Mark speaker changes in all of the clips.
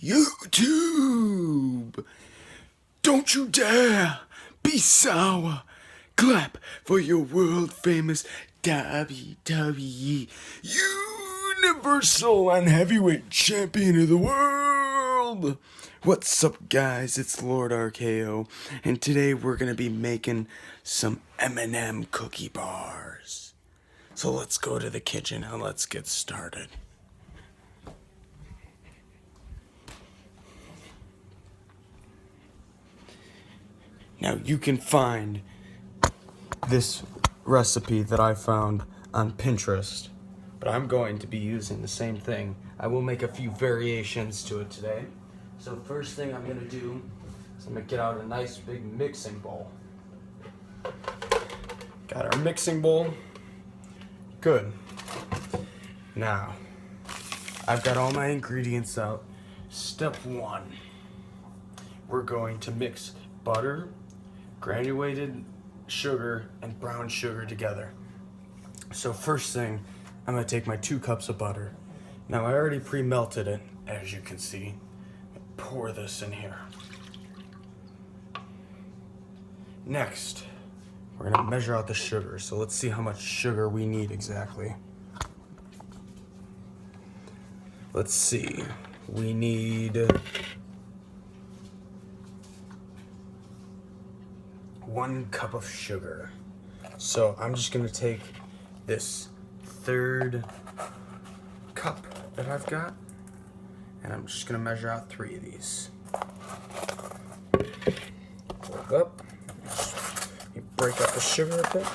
Speaker 1: YouTube. Don't you dare be sour. Clap for your world famous WWE Universal and Heavyweight Champion of the World. What's up, guys? It's Lord RKO, and today we're gonna be making some M&M cookie bars. So let's go to the kitchen and let's get started. Now you can find this recipe that I found on Pinterest, but I'm going to be using the same thing. I will make a few variations to it today. So first thing I'm gonna do is I'm gonna get out a nice big mixing bowl. Got our mixing bowl. Good. Now, I've got all my ingredients out. Step one, we're going to mix butter, granulated sugar, and brown sugar together. So first thing, I'm gonna take my 2 cups of butter. Now I already pre-melted it, as you can see. Pour this in here. Next, we're gonna measure out the sugar. So let's see how much sugar we need exactly. Let's see, we need 1 cup of sugar. So I'm just gonna take this 1/3 cup that I've got, and I'm just gonna measure out 3 of these. Look up. You break up the sugar a bit.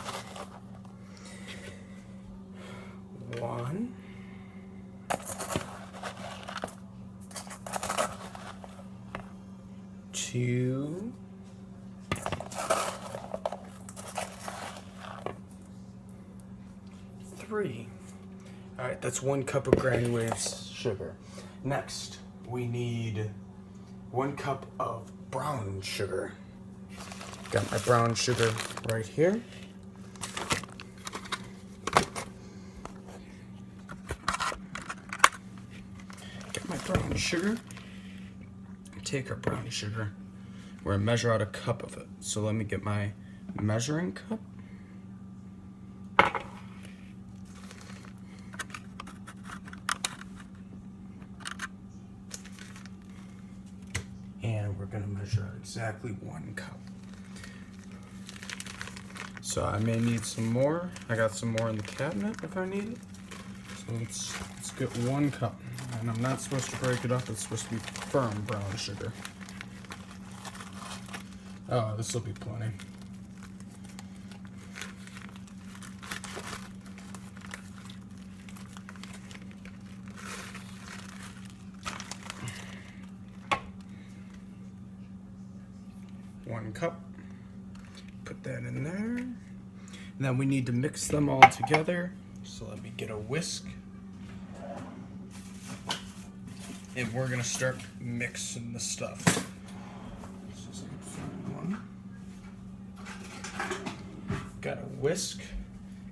Speaker 1: 1. 2. 3. All right, that's 1 cup of granulated sugar. Next, we need 1 cup of brown sugar. Got my brown sugar right here. Got my brown sugar. Take our brown sugar. We're gonna measure out 1 cup of it. So let me get my measuring cup. And we're gonna measure out exactly 1 cup. So I may need some more. I got some more in the cabinet if I need it. So let's get 1 cup. And I'm not supposed to break it up, it's supposed to be firm brown sugar. Oh, this will be plenty. One cup. Put that in there. And then we need to mix them all together. So let me get a whisk. And we're gonna start mixing the stuff. This is a fun one. Got a whisk,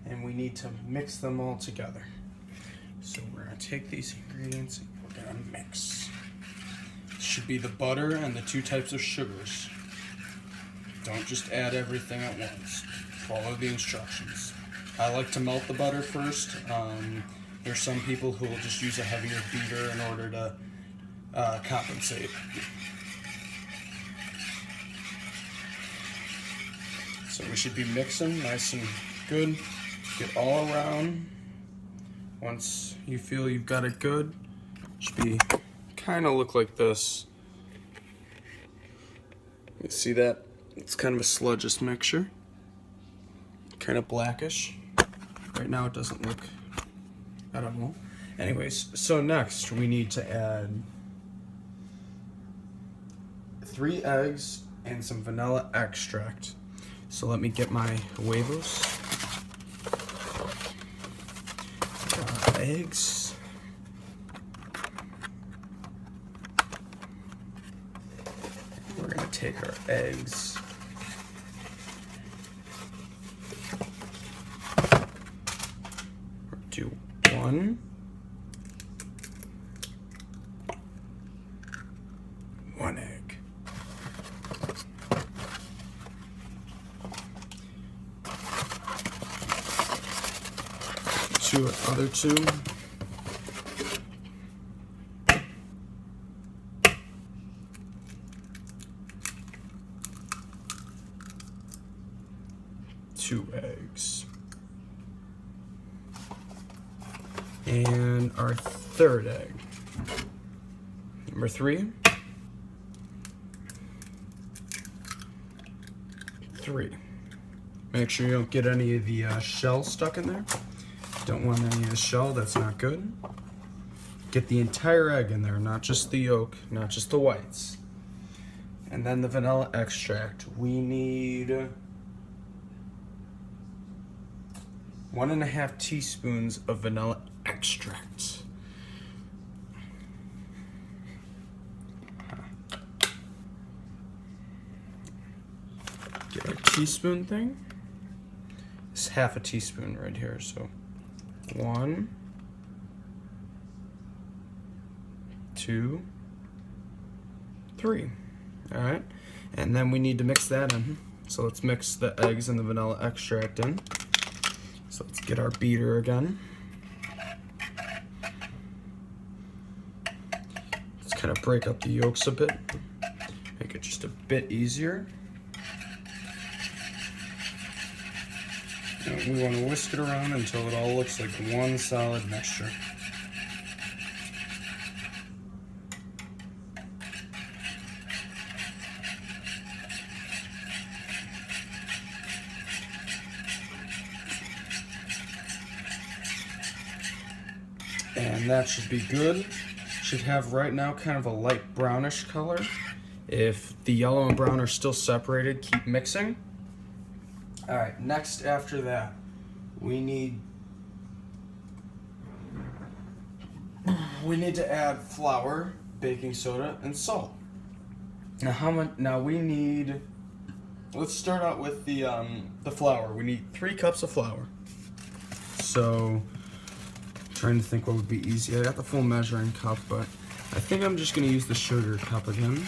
Speaker 1: and we need to mix them all together. So we're gonna take these ingredients and we're gonna mix. This should be the butter and the 2 types of sugars. Don't just add everything at once. Follow the instructions. I like to melt the butter first. There's some people who will just use a heavier beater in order to compensate. So we should be mixing nice and good. Get all around. Once you feel you've got it good, it should be kind of look like this. You see that? It's kind of a sludgeous mixture. Kind of blackish. Right now it doesn't look, I don't know. Anyways, so next we need to add 3 eggs and some vanilla extract. So let me get my huevos. Eggs. We're gonna take our eggs. Do 1. other two. Two eggs. And our third egg. Number 3. 3. Make sure you don't get any of the shell stuck in there. Don't want any of the shell, that's not good. Get the entire egg in there, not just the yolk, not just the whites. And then the vanilla extract. We need 1.5 teaspoons of vanilla extract. Get our teaspoon thing. It's half a teaspoon right here, so 1, 2, 3. All right, and then we need to mix that in. So let's mix the eggs and the vanilla extract in. So let's get our beater again. Let's kind of break up the yolks a bit, make it just a bit easier. And we want to whisk it around until it all looks like one solid mixture. And that should be good. Should have right now kind of a light brownish color. If the yellow and brown are still separated, keep mixing. All right, next after that, we need to add flour, baking soda, and salt. Now how much? Now we need. Let's start out with the flour. We need 3 cups of flour. So, trying to think what would be easy. I got the full measuring cup, but I think I'm just gonna use the sugar cup again.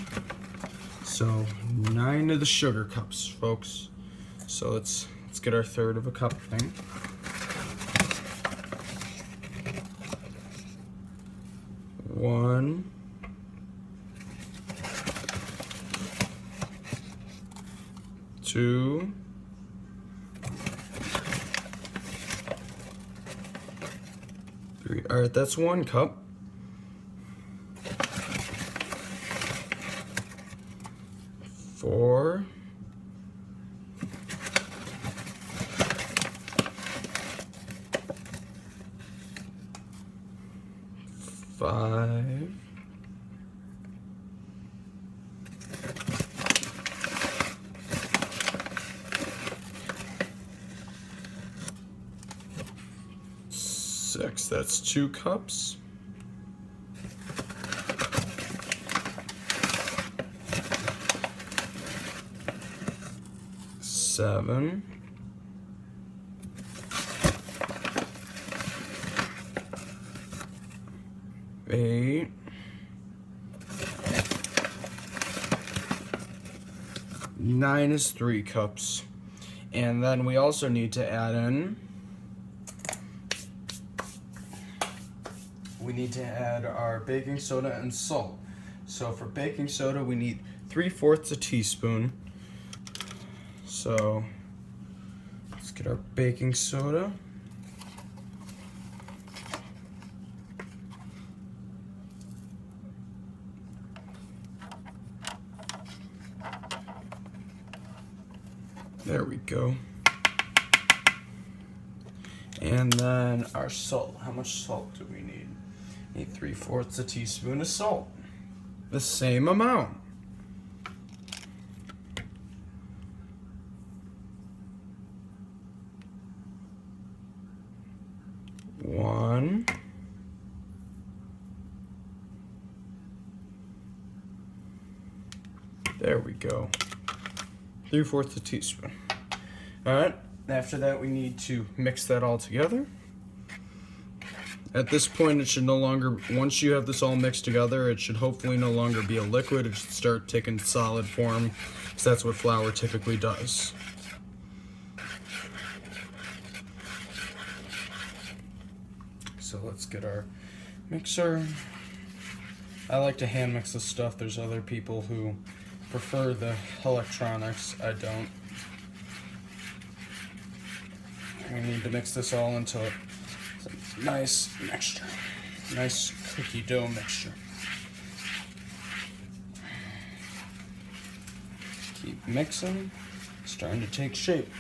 Speaker 1: So 9 of the sugar cups, folks. So let's get our 1/3 of a cup thing. One, 2, 3. All right, that's 1 cup. 4. 5. 6. That's 2 cups. 7. 8. 9 is 3 cups. And then we also need to add in, our baking soda and salt. So for baking soda, we need 3/4 a teaspoon. So let's get our baking soda. There we go. And then our salt. How much salt do we need? Need 3/4 a teaspoon of salt. The same amount. One. There we go. 3/4 a teaspoon. All right. After that, we need to mix that all together. At this point, it should no longer, once you have this all mixed together, it should hopefully no longer be a liquid. It should start taking solid form, because that's what flour typically does. So let's get our mixer. I like to hand mix this stuff. There's other people who prefer the electronics. I don't. We need to mix this all into a nice mixture. Nice cookie dough mixture. Keep mixing. It's starting to take shape.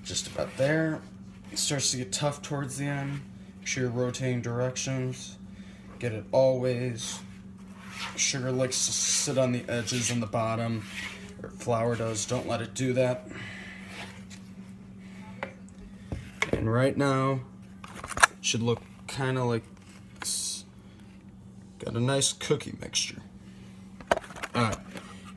Speaker 1: Just about there. It starts to get tough towards the end. Make sure you're rotating directions. Get it always. Sugar likes to sit on the edges and the bottom, or flour does. Don't let it do that. And right now, it should look kind of like this. Got a nice cookie mixture. Alright,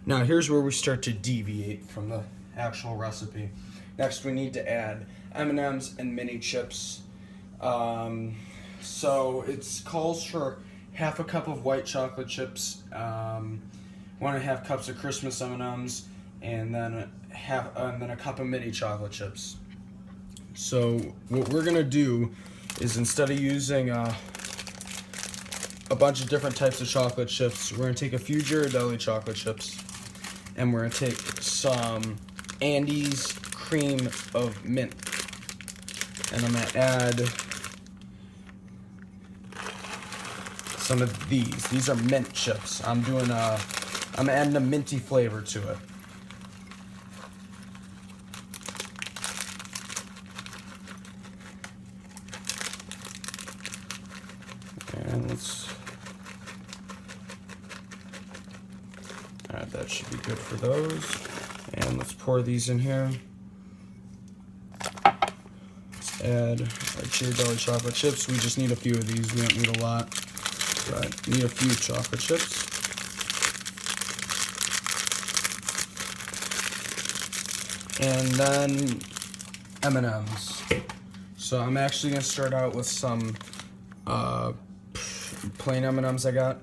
Speaker 1: now here's where we start to deviate from the actual recipe. Next, we need to add M&Ms and mini chips. So it calls for half a cup of white chocolate chips, 1.5 cups of Christmas M&Ms, and then a cup of mini chocolate chips. So what we're gonna do is, instead of using a bunch of different types of chocolate chips, we're gonna take a few Ghirardelli chocolate chips, and we're gonna take some Andes cream of mint, and I'm gonna add some of these. These are mint chips. I'm adding a minty flavor to it. And alright, that should be good for those. And let's pour these in here. Let's add our Ghirardelli chocolate chips. We just need a few of these. We don't need a lot. But need a few chocolate chips. And then M&Ms. So I'm actually going to start out with some plain M&Ms I got.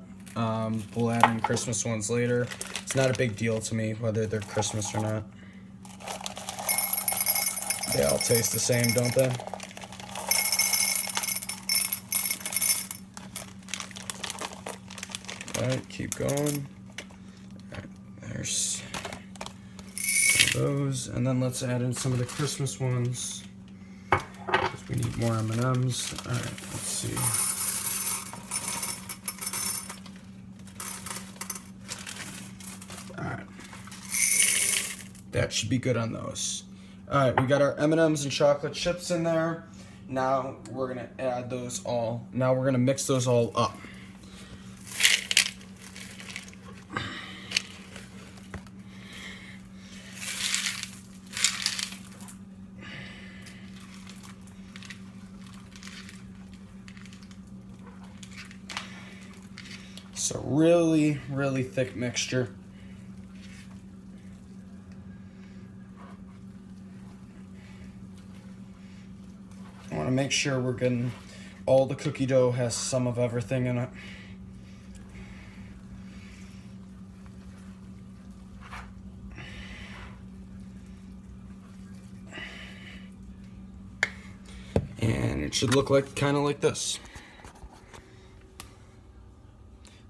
Speaker 1: We'll add in Christmas ones later. It's not a big deal to me whether they're Christmas or not. They all taste the same, don't they? Alright, keep going. Alright, there's some of those. And then let's add in some of the Christmas ones, because we need more M&Ms. Alright, let's see. Alright. That should be good on those. Alright, we got our M&Ms and chocolate chips in there. Now we're going to add those all. Now we're going to mix those all up. So really, really thick mixture. I want to make sure we're getting all the cookie dough has some of everything in it. And it should look like kind of like this.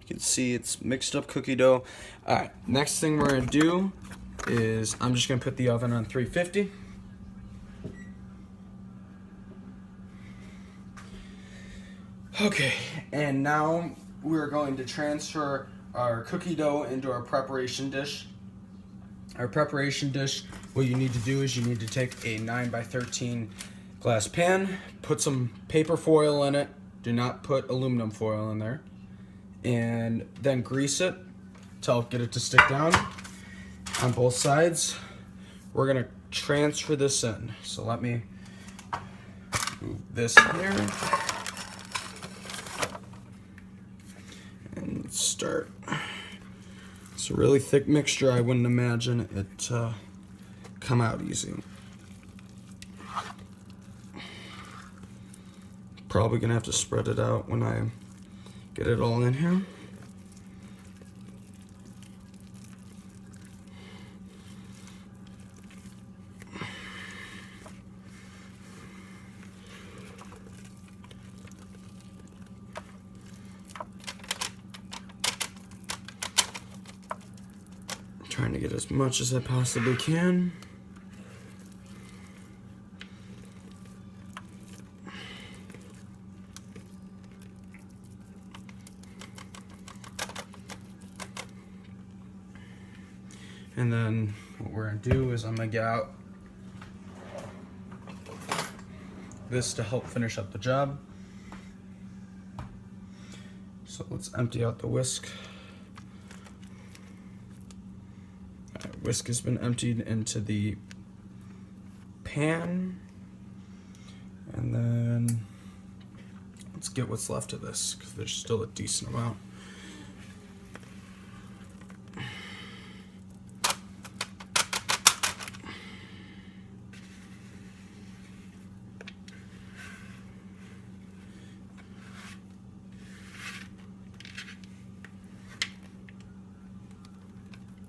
Speaker 1: You can see it's mixed up cookie dough. Alright, next thing we're going to do is I'm just going to put the oven on 350. Okay, and now we're going to transfer our cookie dough into our preparation dish. Our preparation dish, what you need to do is you need to take a 9x13 glass pan, put some paper foil in it, do not put aluminum foil in there, and then grease it to get it to stick down on both sides. We're gonna transfer this in. So let me move this here. And let's start. It's a really thick mixture. I wouldn't imagine it come out easy. Probably gonna have to spread it out when I get it all in here. Trying to get as much as I possibly can. And then what we're gonna do is I'm gonna get out this to help finish up the job. So let's empty out the whisk. Whisk has been emptied into the pan. And then let's get what's left of this, because there's still a decent amount.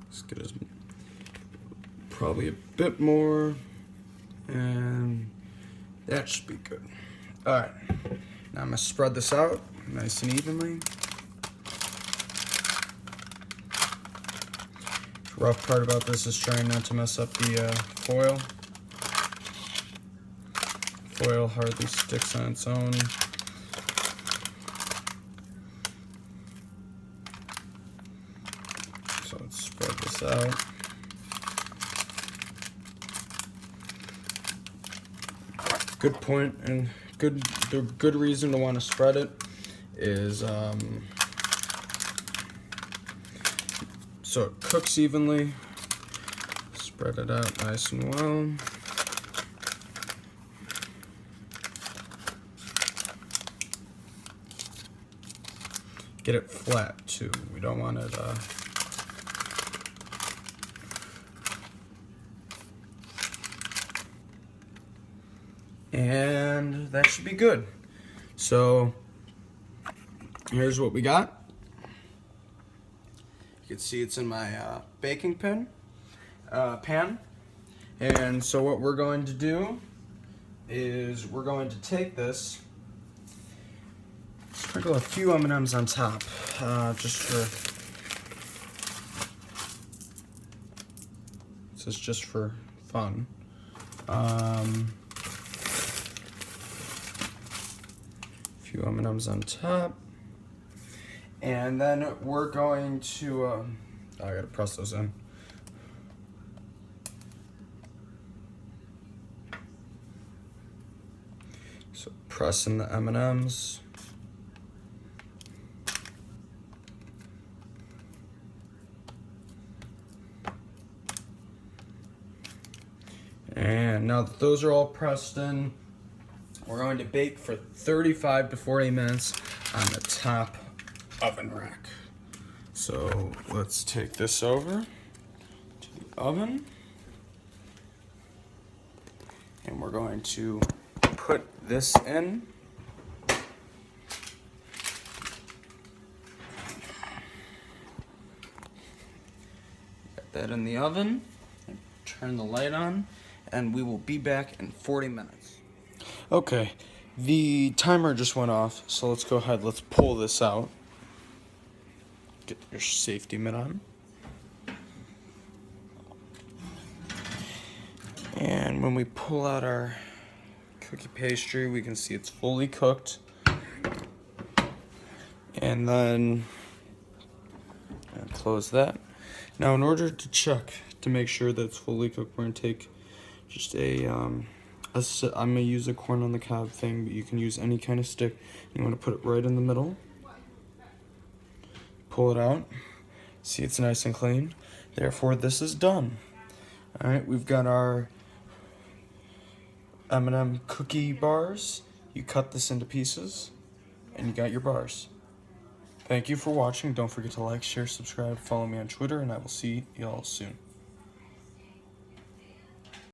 Speaker 1: Let's get as probably a bit more, and that should be good. All right, now I'm gonna spread this out nice and evenly. The rough part about this is trying not to mess up the foil. Foil hardly sticks on its own. So let's spread this out. Good point, and the good reason to want to spread it is so it cooks evenly. Spread it out nice and well. Get it flat too. We don't want it and that should be good. So here's what we got. You can see it's in my baking pan. And so what we're going to do is we're going to take this, sprinkle a few M&Ms on top, just for, this is just for fun. Few M&Ms on top, and then we're going to I gotta press those in. So press in the M&Ms. And now that those are all pressed in, we're going to bake for 35 to 40 minutes on the top oven rack. So let's take this over to the oven, and we're going to put this in. Get that in the oven, and turn the light on, and we will be back in 40 minutes. Okay, the timer just went off, so let's go ahead, let's pull this out. Get your safety mitt on. And when we pull out our cookie pastry, we can see it's fully cooked. And then close that. Now in order to check to make sure that it's fully cooked, we're gonna take just I'm gonna use a corn on the cob thing, but you can use any kind of stick. You wanna put it right in the middle. Pull it out. See, it's nice and clean. Therefore, this is done. All right, we've got our M&M cookie bars. You cut this into pieces, and you got your bars. Thank you for watching. Don't forget to like, share, subscribe, follow me on Twitter, and I will see y'all soon.